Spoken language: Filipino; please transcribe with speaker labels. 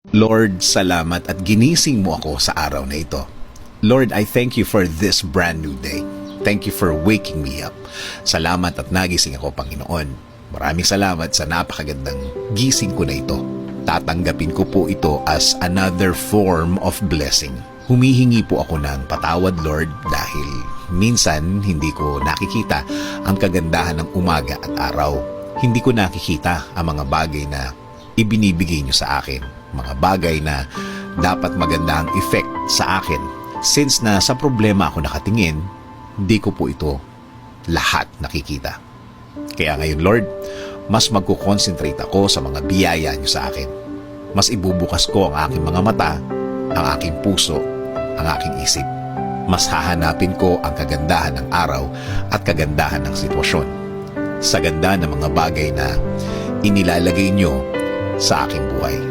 Speaker 1: Lord, salamat at ginising mo ako sa araw na ito. Lord, I thank you for this brand new day. Thank you for waking me up. Salamat at nagising ako, Panginoon. Maraming salamat sa napakagandang gising ko na ito. Tatanggapin ko po ito as another form of blessing. Humihingi po ako ng patawad, Lord, dahil minsan hindi ko nakikita ang kagandahan ng umaga at araw. Hindi ko nakikita ang mga bagay na ibinibigay niyo sa akin. Mga bagay na dapat maganda ang effect sa akin. Since na sa problema ako nakatingin, hindi ko po ito lahat nakikita. Kaya ngayon, Lord, mas magkukonsentrate ako sa mga biyaya niyo sa akin. Mas ibubukas ko ang aking mga mata, ang aking puso, ang aking isip. Mas hahanapin ko ang kagandahan ng araw at kagandahan ng sitwasyon. Sa ganda ng mga bagay na inilalagay niyo sa aking buhay.